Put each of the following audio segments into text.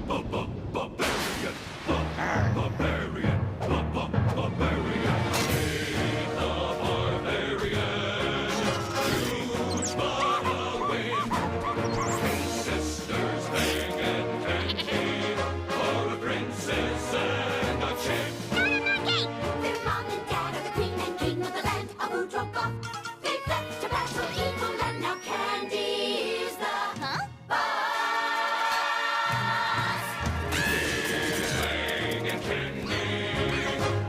Barbarian. Barbarian. Barbarian. Ain't the barbarian. Huge but a win. Three sisters, Bang and Candy. For a princess and a chick. Their mom and dad are the queen and king of the land of Udrogoth. They've left to battle evil and now Candy is the boss. Bang and Candy.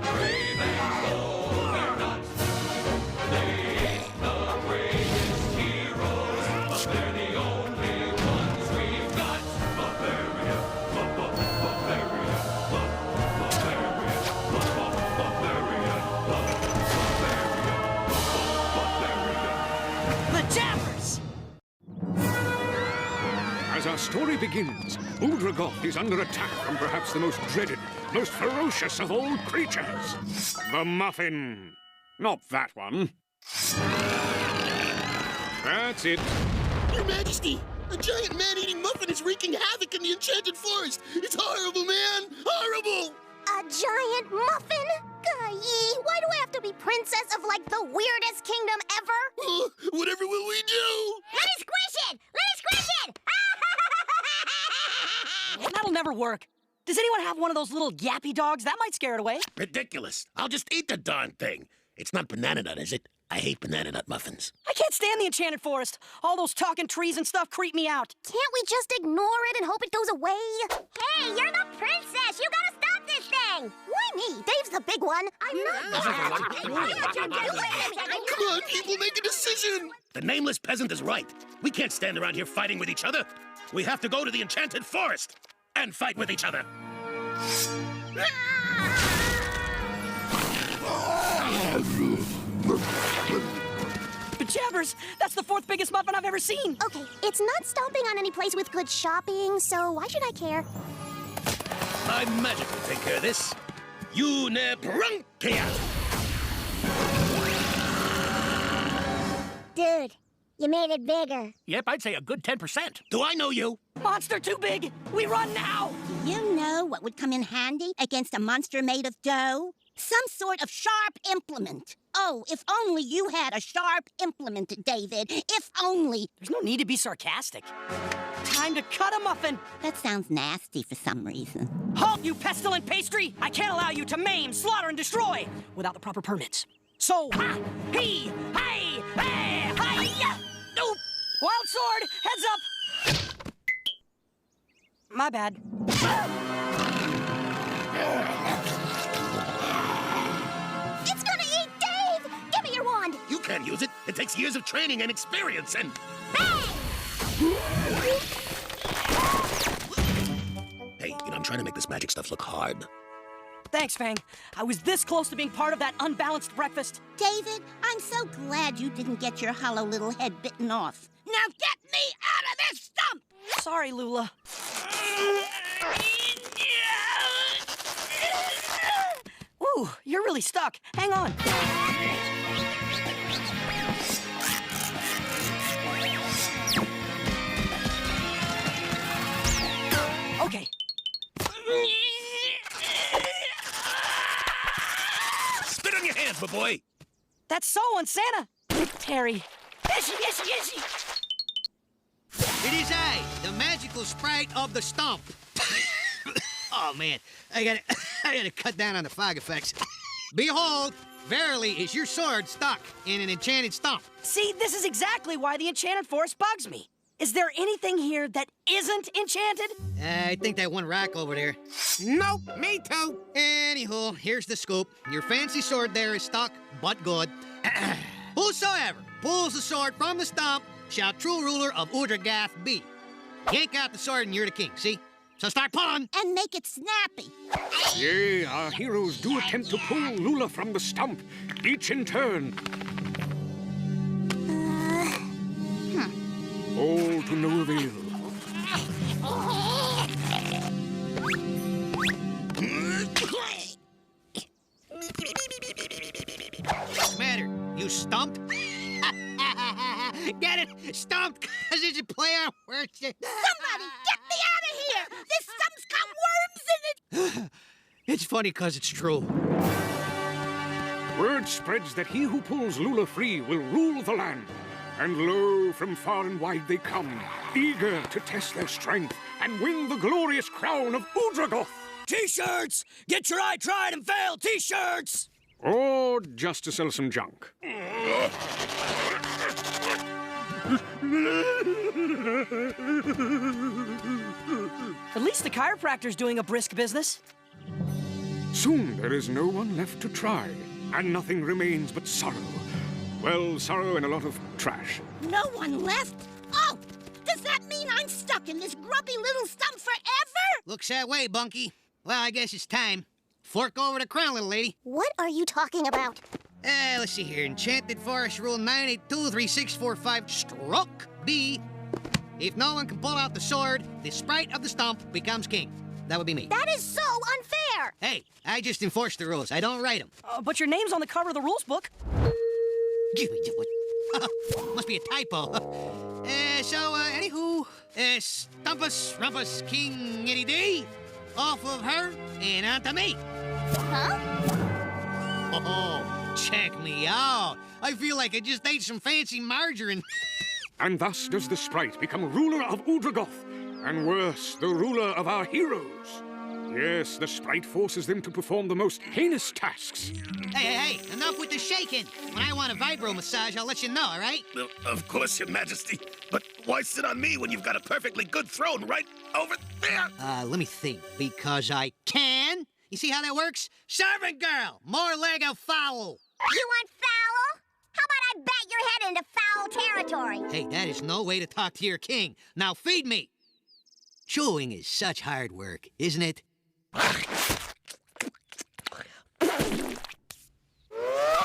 Brave and bold they're not. They ain't the greatest heroes, but they're the only ones we've got. Barbarian. Barbarian. Barbarian. The Jabbers! As our story begins, Uldragoth is under attack from perhaps the most dreaded, most ferocious of all creatures. The Muffin. Not that one. That's it. Your Majesty, a giant man-eating muffin is wreaking havoc in the Enchanted Forest. It's horrible, man. Horrible. A giant muffin? Gee, why do I have to be princess of, like, the weirdest kingdom ever? Whatever will we do? Let it squish it! Let it squish it! That'll never work. Does anyone have one of those little yappy dogs? That might scare it away. Ridiculous. I'll just eat the darn thing. It's not banana nut, is it? I hate banana nut muffins. I can't stand the Enchanted Forest. All those talking trees and stuff creep me out. Can't we just ignore it and hope it goes away? Hey, you're the princess! You gotta stop this thing! Why me? Dave's the big one. I'm not. Come on, people, make a decision. The nameless peasant is right. We can't stand around here fighting with each other. We have to go to the Enchanted Forest and fight with each other. But Jabbers, that's the fourth biggest muffin I've ever seen. Okay, it's not stomping on any place with good shopping, so why should I care? My magic will take care of this. Unibrunkia! Dude, you made it bigger. Yep, I'd say a good 10%. Do I know you? Monster too big. We run now. You know what would come in handy against a monster made of dough? Some sort of sharp implement. Oh, if only you had a sharp implement, David. If only. There's no need to be sarcastic. Time to cut a muffin. That sounds nasty for some reason. Halt, you pestilent pastry! I can't allow you to maim, slaughter, and destroy without the proper permits. So, ha, he, hey, hey, hi-ya! Nope! Wild sword, heads up! My bad. It's gonna eat Dave! Give me your wand! You can't use it. It takes years of training and experience and... Bang! Hey, I'm trying to make this magic stuff look hard. Thanks, Fang. I was this close to being part of that unbalanced breakfast. David, I'm so glad you didn't get your hollow little head bitten off. Now get me out of this stump! Sorry, Lula. Ooh, you're really stuck. Hang on. Okay. Spit on your hands, my boy. That's so on Santa. Terry. Ishy. It is I, the magical sprite of the stump. Oh, man, I gotta cut down on the fog effects. Behold, verily is your sword stuck in an enchanted stump. See, this is exactly why the Enchanted Forest bugs me. Is there anything here that isn't enchanted? I think that one rock over there. Nope, me too. Anywho, here's the scoop. Your fancy sword there is stuck, but good. Whosoever pulls the sword from the stump shall true ruler of Udrogoth be. Yank out the sword and you're the king, see? So start pulling. And make it snappy. Yea, our heroes do attempt to pull Lula from the stump, each in turn. All to no avail. What's the matter? You stumped? Get it? Stumped, because it's a play on words. Somebody, get me out of here! This stump's It's funny 'cause it's true. Word spreads that he who pulls Lula free will rule the land. And lo, from far and wide they come, eager to test their strength and win the glorious crown of Udragoth. T-shirts! Get your I tried and failed T-shirts! Or just to sell some junk. At least the chiropractor's doing a brisk business. Soon there is no one left to try, and nothing remains but sorrow. Well, sorrow and a lot of trash. No one left? Oh, does that mean I'm stuck in this grubby little stump forever? Looks that way, Bunky. Well, I guess it's time. Fork over the crown, little lady. What are you talking about? Let's see here. Enchanted Forest Rule 9823645, stroke B. If no one can pull out the sword, the sprite of the stump becomes king. That would be me. That is so unfair! Hey, I just enforce the rules. I don't write them. But your name's on the cover of the rules book. Must be a typo. Anywho, Stumpus, Rumpus, King Eddie D, off of her and onto me. Huh? Oh, check me out. I feel like I just ate some fancy margarine. And thus does the sprite become ruler of Udragoth, and worse, the ruler of our heroes. Yes, the sprite forces them to perform the most heinous tasks. Hey, enough with the shaking. When I want a vibro massage, I'll let you know, all right? Well, of course, Your Majesty. But why sit on me when you've got a perfectly good throne right over there? Let me think. Because I can? You see how that works? Servant girl, more leg of fowl. You want foul? How about I bat your head into foul territory? Hey, that is no way to talk to your king. Now feed me. Chewing is such hard work, isn't it?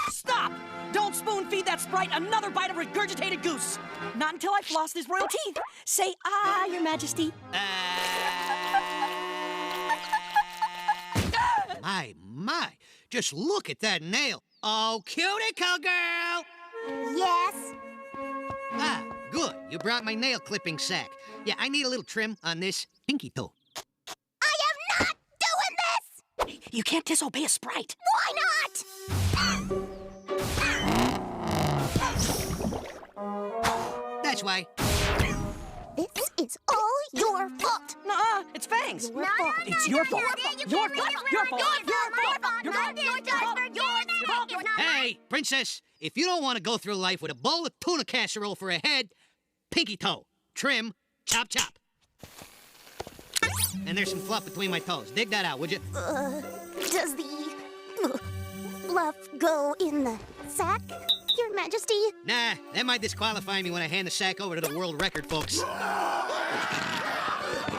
Stop! Don't spoon-feed that sprite another bite of regurgitated goose. Not until I've lost his royal teeth. Say, Your Majesty. My. Just look at that nail. Oh, cuticle girl! Yes. Ah, good. You brought my nail clipping sack. Yeah, I need a little trim on this pinky toe. I am not doing this! You can't disobey a sprite. Why not? That's why. This is all your fault. Nuh-uh, it's Fangs. No, It's your fault. Your fault. Your fault. Your fault. Hey, princess, if you don't want to go through life with a bowl of tuna casserole for a head, pinky toe, trim, chop, chop. And there's some fluff between my toes. Dig that out, would you? Does the fluff go in the sack, Your Majesty? Nah, that might disqualify me when I hand the sack over to the world record folks.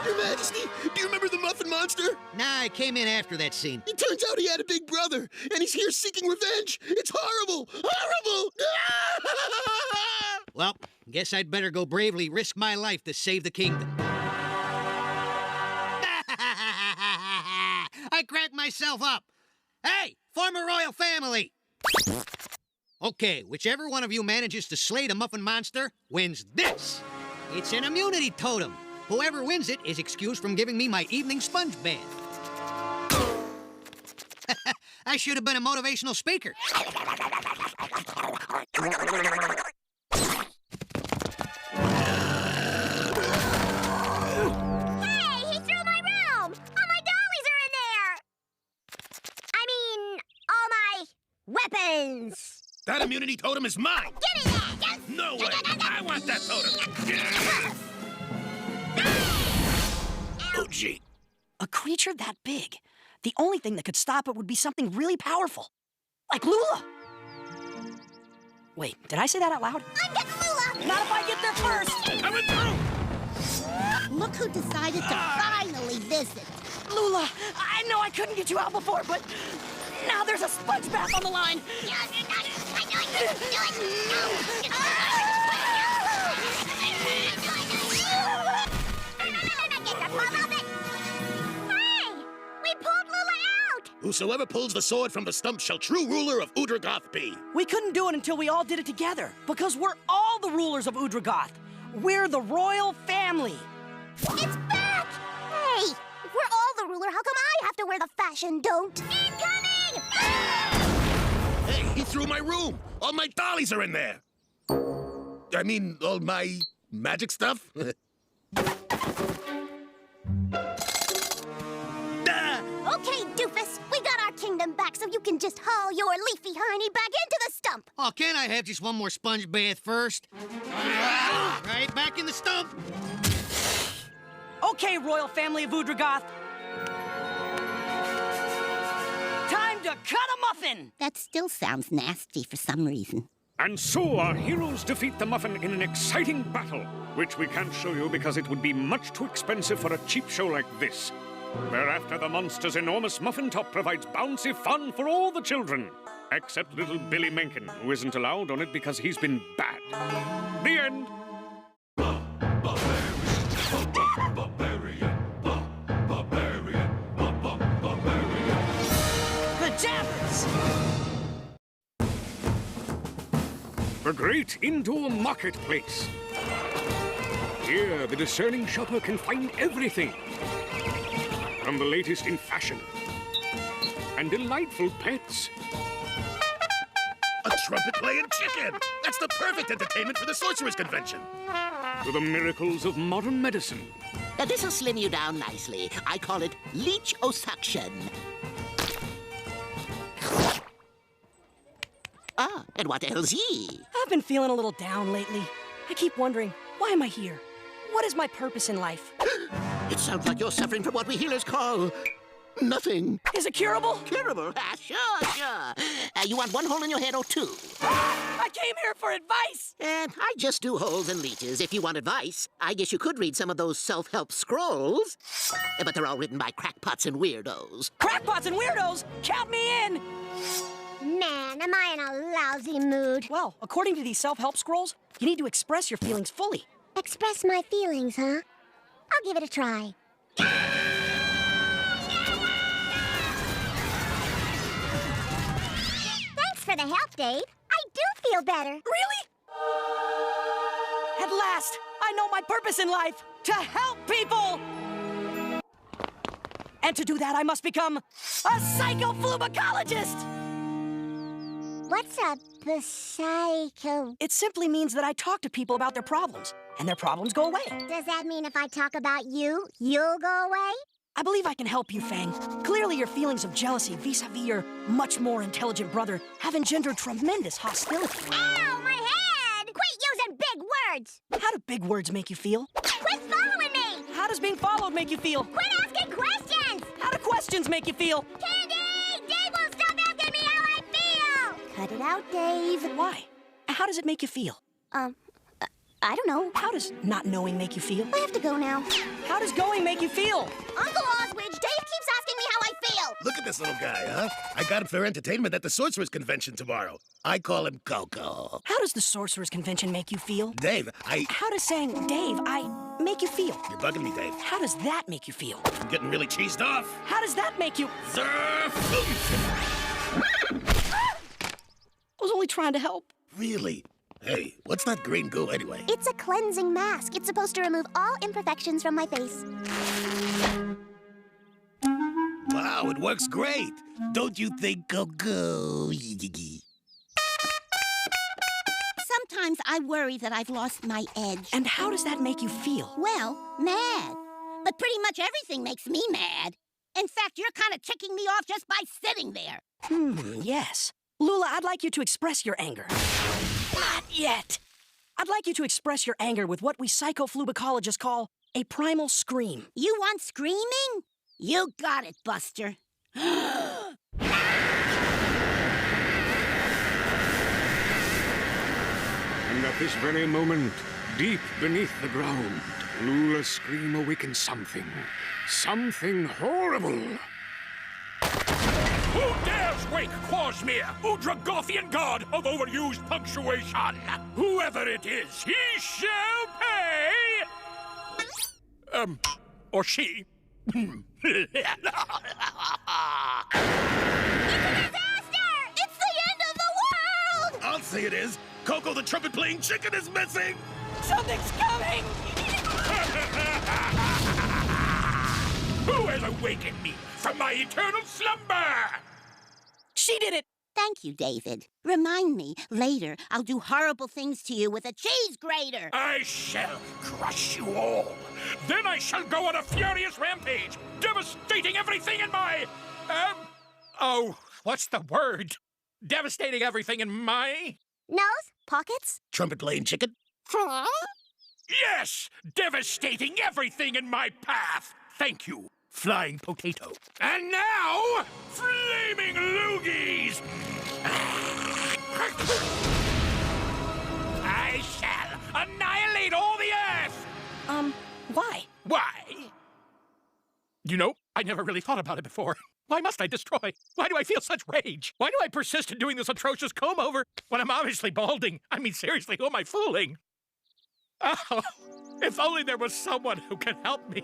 Your Majesty, do you remember the Muffin Monster? Nah, I came in after that scene. It turns out he had a big brother, and he's here seeking revenge. It's horrible! Horrible! Well, guess I'd better go bravely risk my life to save the kingdom. I cracked myself up. Hey, former royal family. Okay, whichever one of you manages to slay the Muffin Monster wins this. It's an immunity totem. Whoever wins it is excused from giving me my evening sponge bath. I should have been a motivational speaker. Hey, he threw my room! All my dollies are in there! I mean, all my weapons! That immunity totem is mine! Give me that! No way! I want that totem! Oh, gee. A creature that big, the only thing that could stop it would be something really powerful. Like Lula. Wait, did I say that out loud? I'm getting Lula! Not if I get there first! Coming through! Look who decided to finally visit. Lula, I know I couldn't get you out before, but now there's a sponge bath on the line. Hey! We pulled Lula out! Whosoever pulls the sword from the stump shall true ruler of Udragoth be. We couldn't do it until we all did it together, because we're all the rulers of Udragoth. We're the royal family. It's back! Hey! If we're all the ruler, how come I have to to where the fashion don't. Incoming! Hey, he threw my room. All my dollies are in there. I mean, all my magic stuff. Okay, doofus, we got our kingdom back, so you can just haul your leafy hiney back into the stump. Oh, can't I have just one more sponge bath first? Right, back in the stump. Okay, royal family of Udragoth. Time to cut a muffin! That still sounds nasty for some reason. And so our heroes defeat the Muffin in an exciting battle, which we can't show you because it would be much too expensive for a cheap show like this. Thereafter, the monster's enormous muffin top provides bouncy fun for all the children, except little Billy Mencken, who isn't allowed on it because he's been bad. The end. Pajamas! The great indoor marketplace. Here, the discerning shopper can find everything. From the latest in fashion and delightful pets. A trumpet-playing chicken! That's the perfect entertainment for the Sorcerer's Convention. To the miracles of modern medicine. Now, this'll slim you down nicely. I call it leech-o-suction. Ah, and what ails ye? I've been feeling a little down lately. I keep wondering, why am I here? What is my purpose in life? It sounds like you're suffering from what we healers call nothing. Is it curable? Curable? Ah, sure. You want one hole in your head or two? I came here for advice! And I just do holes and leeches. If you want advice, I guess you could read some of those self-help scrolls. But they're all written by crackpots and weirdos. Crackpots and weirdos, count me in! Man, am I in a lousy mood. Well, according to these self-help scrolls, you need to express your feelings fully. Express my feelings, huh? I'll give it a try. Thanks for the help, Dave. I do feel better. Really? At last, I know my purpose in life, to help people! And to do that, I must become a psychoflumicologist! What's a psycho? It simply means that I talk to people about their problems, and their problems go away. Does that mean if I talk about you, you'll go away? I believe I can help you, Fang. Clearly, your feelings of jealousy vis-a-vis your much more intelligent brother have engendered tremendous hostility. Ow, my head! Quit using big words! How do big words make you feel? Quit following me! How does being followed make you feel? Quit asking questions! How do questions make you feel? Candy! Dave will stop asking me how I feel! Cut it out, Dave. Why? How does it make you feel? I don't know. How does not knowing make you feel? I have to go now. How does going make you feel? Uncle Oswidge, Dave keeps asking me how I feel. Look at this little guy, huh? I got him for entertainment at the Sorcerer's Convention tomorrow. I call him Coco. How does the Sorcerer's Convention make you feel? Dave, How does saying, Dave, I make you feel? You're bugging me, Dave. How does that make you feel? I'm getting really cheesed off. How does that make you... I was only trying to help. Really? Hey, what's that green goo anyway? It's a cleansing mask. It's supposed to remove all imperfections from my face. Wow, it works great. Don't you think, Coco? Sometimes I worry that I've lost my edge. And how does that make you feel? Well, mad. But pretty much everything makes me mad. In fact, you're kind of ticking me off just by sitting there. Yes. Lula, I'd like you to express your anger. Not yet. I'd like you to express your anger with what we psychoflubicologists call a primal scream. You want screaming? You got it, Buster. And at this very moment, deep beneath the ground, Lula's scream awakens something. Something horrible. Who dares wake Quasmere, Udragothian god of overused punctuation? Whoever it is, he shall pay! Or she. It's a disaster! It's the end of the world! I'll say it is. Coco the trumpet-playing chicken is missing! Something's coming! Who has shall awaken me from my eternal slumber! She did it! Thank you, David. Remind me, later I'll do horrible things to you with a cheese grater. I shall crush you all. Then I shall go on a furious rampage, devastating everything in my... oh, what's the word? Devastating everything in my... Nose? Pockets? Trumpet Lane chicken? Yes! Devastating everything in my path! Thank you, flying potato. And now, flaming loogies! I shall annihilate all the Earth! Why? Why? You know, I never really thought about it before. Why must I destroy? Why do I feel such rage? Why do I persist in doing this atrocious comb-over when I'm obviously balding? I mean, seriously, who am I fooling? Oh, if only there was someone who could help me.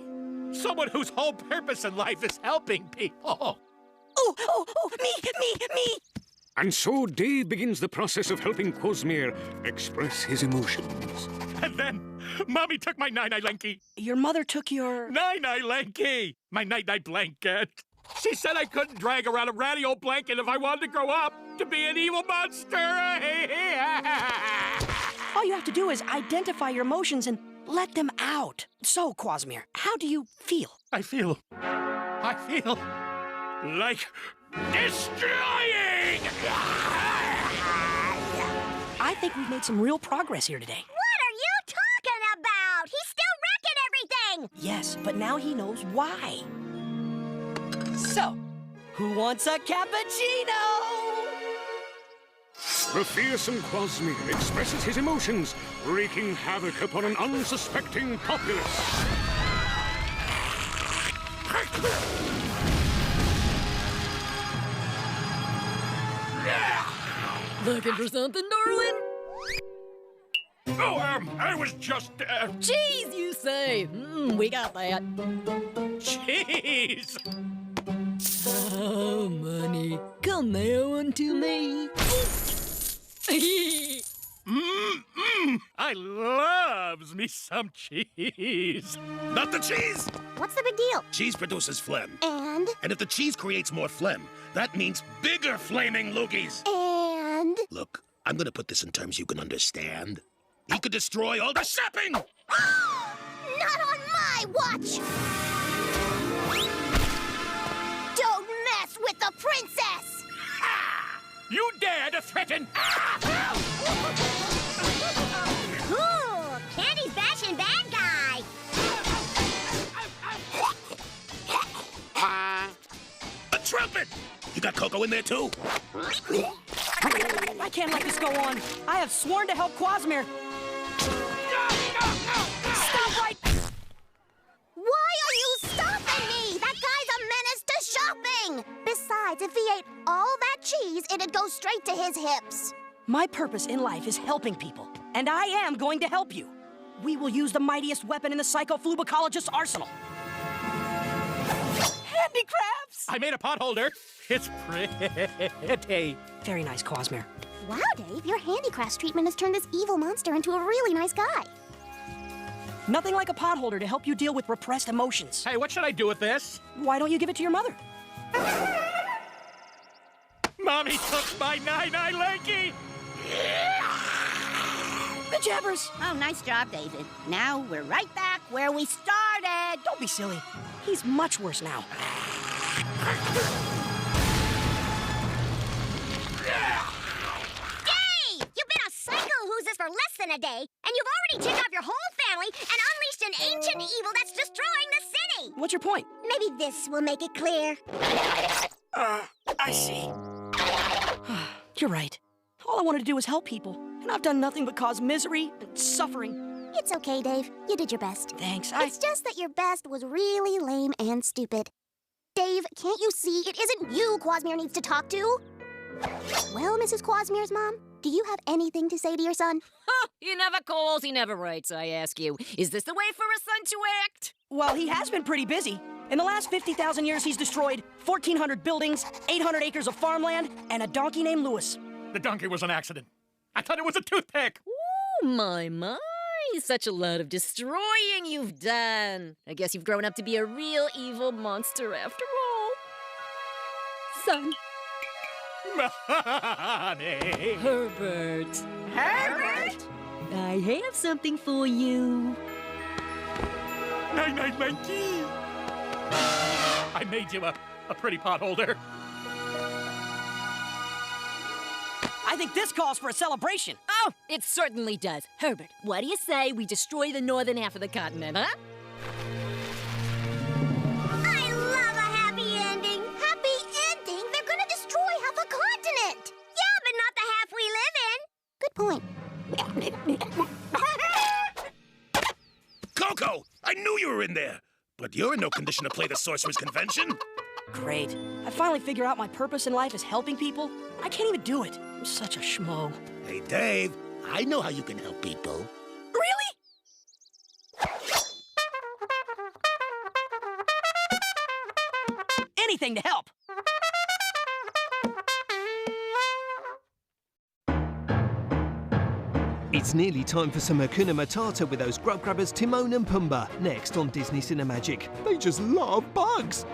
Someone whose whole purpose in life is helping people. Oh, me! And so Dave begins the process of helping Quasmere express his emotions. And then, Mommy took my Nine-Eye Lanky. Your mother took your... Nine-Eye Lanky! My night-night blanket. She said I couldn't drag around a ratty old blanket if I wanted to grow up to be an evil monster. All you have to do is identify your emotions and let them out. So, Quasmere, how do you feel? I feel like destroying! I think we've made some real progress here today. What are you talking about? He's still wrecking everything! Yes, but now he knows why. So, who wants a cappuccino? The fearsome Quasmere expresses his emotions, wreaking havoc upon an unsuspecting populace. Looking for something, darling? Oh, I was just, Cheese, you say? We got that. Cheese! Oh, money, come now unto me. I loves me some cheese. Not the cheese! What's the big deal? Cheese produces phlegm. And? And if the cheese creates more phlegm, that means bigger flaming loogies. And? Look, I'm gonna put this in terms you can understand. He could destroy all the shopping! Not on my watch! Don't mess with the princess! Ha! You dare to threaten... Cool! Candy's bashing bad guy! A trumpet! You got cocoa in there, too? I can't let this go on. I have sworn to help Quasmere. Stop right... Why are you stopping me? That guy's a menace to shopping! Besides, if he ate all that cheese, it'd go straight to his hips. My purpose in life is helping people, and I am going to help you. We will use the mightiest weapon in the psychoflubicologist's arsenal. Handicrafts! I made a potholder. It's pretty. Very nice, Quasmere. Wow, Dave, your handicrafts treatment has turned this evil monster into a really nice guy. Nothing like a potholder to help you deal with repressed emotions. Hey, what should I do with this? Why don't you give it to your mother? Mommy took my Nine-Eye Lanky! The jabbers! Oh, nice job, David. Now we're right back where we started. Don't be silly. He's much worse now. Dave! You've been a psycho-hooses for less than a day, and you've already ticked off your whole family and unleashed an ancient evil that's destroying the city! What's your point? Maybe this will make it clear. I see. You're right. All I wanted to do was help people, and I've done nothing but cause misery and suffering. It's okay, Dave. You did your best. Thanks, It's just that your best was really lame and stupid. Dave, can't you see it isn't you Quasmere needs to talk to? Well, Mrs. Quasmere's mom, do you have anything to say to your son? He never calls, he never writes, I ask you. Is this the way for a son to act? Well, he has been pretty busy. In the last 50,000 years, he's destroyed 1,400 buildings, 800 acres of farmland, and a donkey named Lewis. The donkey was an accident. I thought it was a toothpick. Ooh, my. Such a lot of destroying you've done. I guess you've grown up to be a real evil monster after all. Son. Mommy! Herbert. Herbert? I have something for you. Night-night, monkey! I made you a pretty potholder. I think this calls for a celebration. Oh, it certainly does. Herbert, what do you say we destroy the northern half of the continent, huh? I love a happy ending. Happy ending? They're gonna destroy half a continent. Yeah, but not the half we live in. Good point. Coco, I knew you were in there. But you're in no condition to play the Sorcerer's Convention. Great. I finally figure out my purpose in life is helping people. I can't even do it. I'm such a schmo. Hey, Dave, I know how you can help people. Really? Anything to help. It's nearly time for some Hakuna Matata with those grub grabbers Timon and Pumbaa, next on Disney Cinemagic. They just love bugs.